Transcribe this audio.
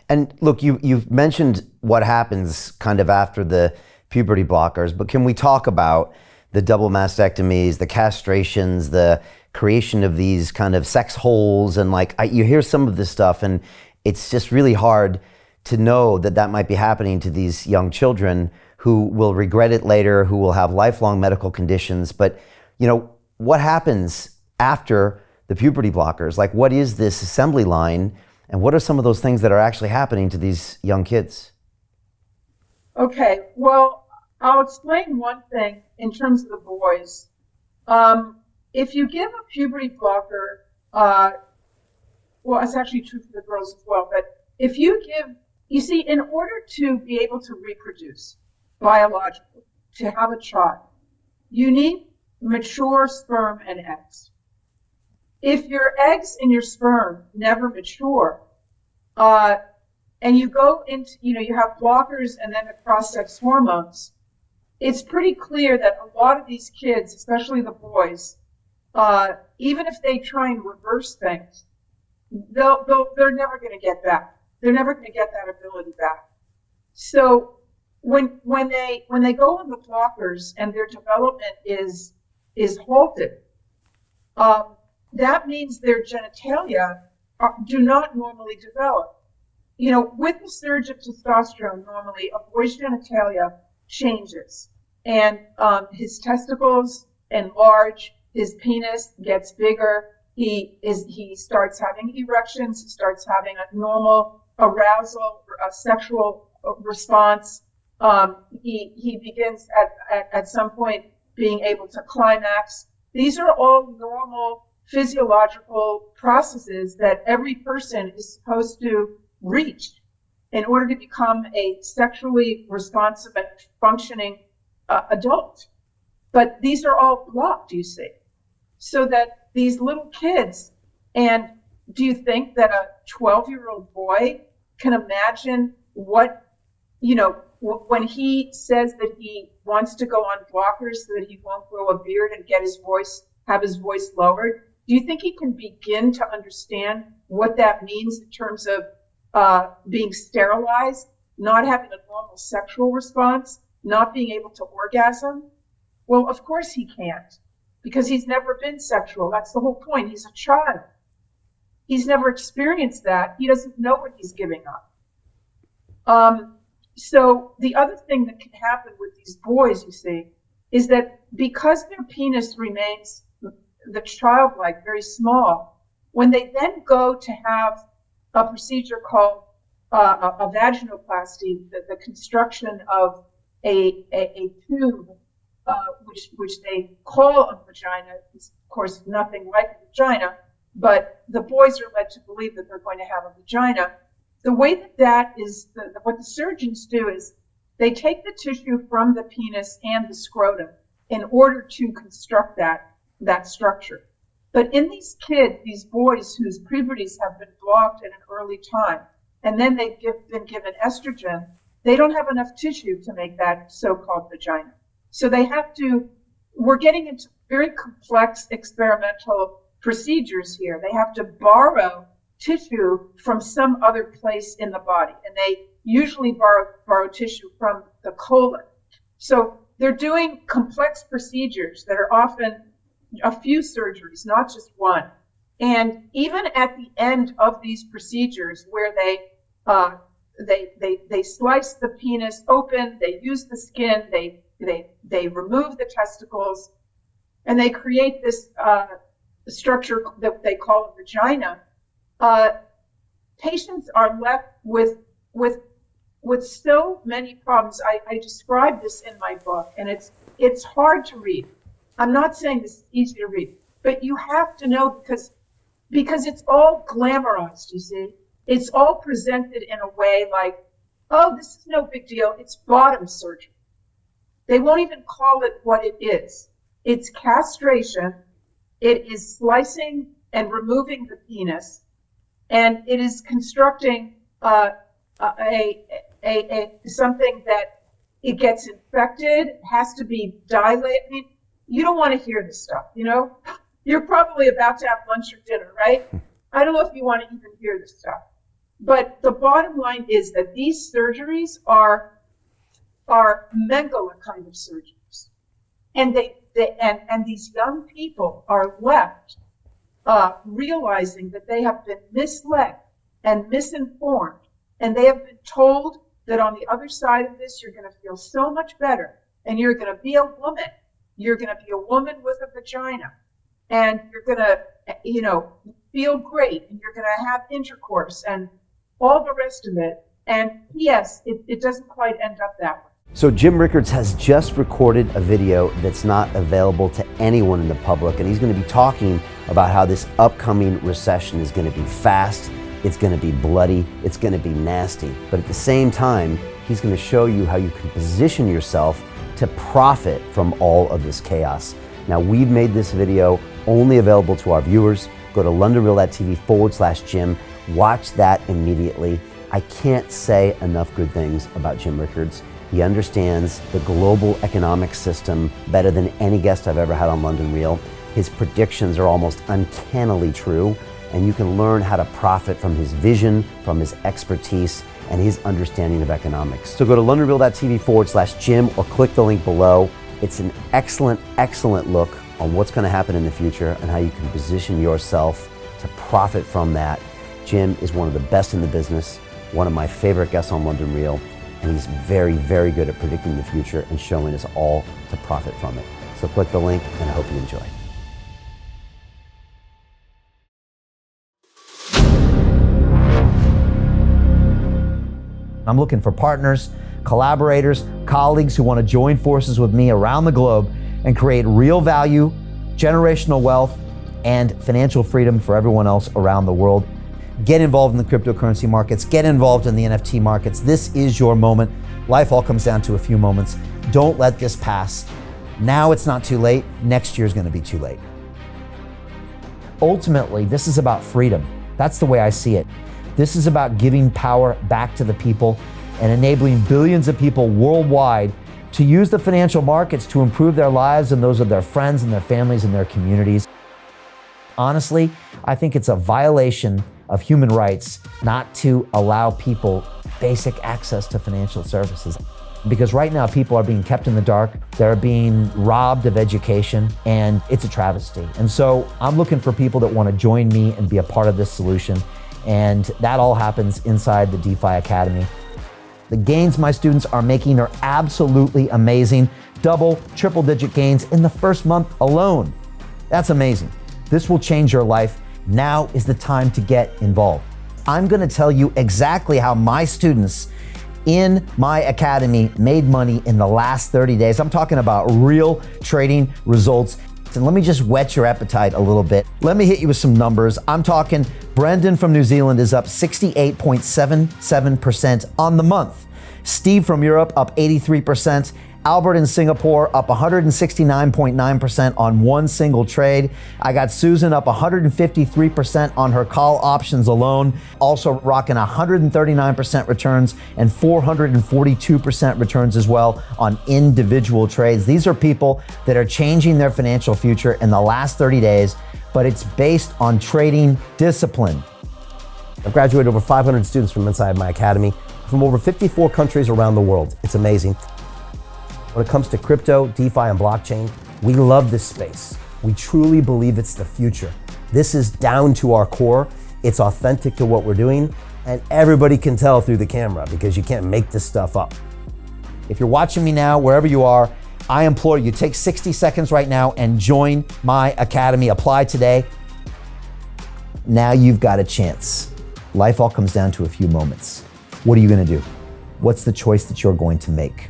And look, you've mentioned what happens kind of after the puberty blockers, but can we talk about the double mastectomies, the castrations, the creation of these kind of sex holes, and you hear some of this stuff, and it's just really hard to know that that might be happening to these young children who will regret it later, who will have lifelong medical conditions. But what happens after the puberty blockers? Like, what is this assembly line, and what are some of those things that are actually happening to these young kids? Okay, well, I'll explain one thing in terms of the boys. If you give a puberty blocker, well, it's actually true for the girls as well, but if you see, in order to be able to reproduce biologically, to have a child, you need mature sperm and eggs. If your eggs and your sperm never mature, and you go into, you have blockers and then the cross-sex hormones, it's pretty clear that a lot of these kids, especially the boys, even if they try and reverse things, they're never going to get back. They're never going to get that ability back. So when they go on the blockers and their development is halted, that means their genitalia do not normally develop. With the surge of testosterone, normally a boy's genitalia changes, and his testicles enlarge, his penis gets bigger, he starts having erections, he starts having a normal arousal, a sexual response. He begins at some point being able to climax. These are all normal physiological processes that every person is supposed to reach in order to become a sexually responsive and functioning adult. But these are all blocked, you see, so that these little kids, and do you think that a 12-year-old boy can imagine what, when he says that he wants to go on blockers so that he won't grow a beard and have his voice lowered? Do you think he can begin to understand what that means in terms of being sterilized, not having a normal sexual response, not being able to orgasm? Well, of course he can't, because he's never been sexual. That's the whole point. He's a child. He's never experienced that. He doesn't know what he's giving up. So the other thing that can happen with these boys, you see, is that because their penis remains the childlike, very small, when they then go to have a procedure called a vaginoplasty, the construction of a tube, which they call a vagina. It's, of course, nothing like a vagina, but the boys are led to believe that they're going to have a vagina. The way that is, what the surgeons do is they take the tissue from the penis and the scrotum in order to construct that structure. But in these kids, these boys whose puberties have been blocked at an early time, and then they've been given estrogen, they don't have enough tissue to make that so-called vagina. So we're getting into very complex experimental procedures here. They have to borrow tissue from some other place in the body, and they usually borrow tissue from the colon. So they're doing complex procedures that are often a few surgeries, not just one. And even at the end of these procedures, where they slice the penis open, they use the skin, they remove the testicles, and they create this structure that they call a vagina. Patients are left with so many problems. I describe this in my book, and it's hard to read. I'm not saying this is easy to read, but you have to know because it's all glamorized, you see. It's all presented in a way like, oh, this is no big deal. It's bottom surgery. They won't even call it what it is. It's castration. It is slicing and removing the penis, and it is constructing something that it gets infected, has to be dilated. I mean, you don't want to hear this stuff, You're probably about to have lunch or dinner, right? I don't know if you want to even hear this stuff. But the bottom line is that these surgeries are Mengele kind of surgeries. And these young people are left realizing that they have been misled and misinformed, and they have been told that on the other side of this, you're going to feel so much better, and you're going to be a woman. You're going to be a woman with a vagina, and you're going to, feel great, and you're going to have intercourse and all the rest of it. And yes, it doesn't quite end up that way. So Jim Rickards has just recorded a video that's not available to anyone in the public, and he's going to be talking about how this upcoming recession is going to be fast, it's going to be bloody, it's going to be nasty. But at the same time, he's going to show you how you can position yourself to profit from all of this chaos. Now, we've made this video only available to our viewers. Go to londonreal.tv/Jim. Watch that immediately. I can't say enough good things about Jim Rickards. He understands the global economic system better than any guest I've ever had on London Real. His predictions are almost uncannily true, and you can learn how to profit from his vision, from his expertise, and his understanding of economics. So go to londonreal.tv/Jim or click the link below. It's an excellent, excellent look on what's going to happen in the future and how you can position yourself to profit from that. Jim is one of the best in the business, one of my favorite guests on London Real, and he's very, very good at predicting the future and showing us all to profit from it. So click the link, and I hope you enjoy. I'm looking for partners, collaborators, colleagues who want to join forces with me around the globe and create real value, generational wealth, and financial freedom for everyone else around the world. Get involved in the cryptocurrency markets, get involved in the NFT markets. This is your moment. Life all comes down to a few moments. Don't let this pass. Now it's not too late. Next year is going to be too late. Ultimately, this is about freedom. That's the way I see it. This is about giving power back to the people and enabling billions of people worldwide to use the financial markets to improve their lives and those of their friends and their families and their communities. Honestly, I think it's a violation of human rights not to allow people basic access to financial services. Because right now people are being kept in the dark, they're being robbed of education, and it's a travesty. And so I'm looking for people that want to join me and be a part of this solution. And that all happens inside the DeFi Academy. The gains my students are making are absolutely amazing. Double, triple digit gains in the first month alone. That's amazing. This will change your life. Now is the time to get involved. I'm going to tell you exactly how my students in my academy made money in the last 30 days. I'm talking about real trading results. And let me just whet your appetite a little bit. Let me hit you with some numbers. I'm talking Brendan from New Zealand is up 68.77% on the month. Steve from Europe up 83%. Albert in Singapore up 169.9% on one single trade. I got Susan up 153% on her call options alone, also rocking 139% returns and 442% returns as well on individual trades. These are people that are changing their financial future in the last 30 days, but it's based on trading discipline. I've graduated over 500 students from inside my academy from over 54 countries around the world. It's amazing. When it comes to crypto, DeFi, and blockchain, we love this space. We truly believe it's the future. This is down to our core. It's authentic to what we're doing, and everybody can tell through the camera because you can't make this stuff up. If you're watching me now, wherever you are, I implore you, take 60 seconds right now and join my academy. Apply today. Now you've got a chance. Life all comes down to a few moments. What are you going to do? What's the choice that you're going to make?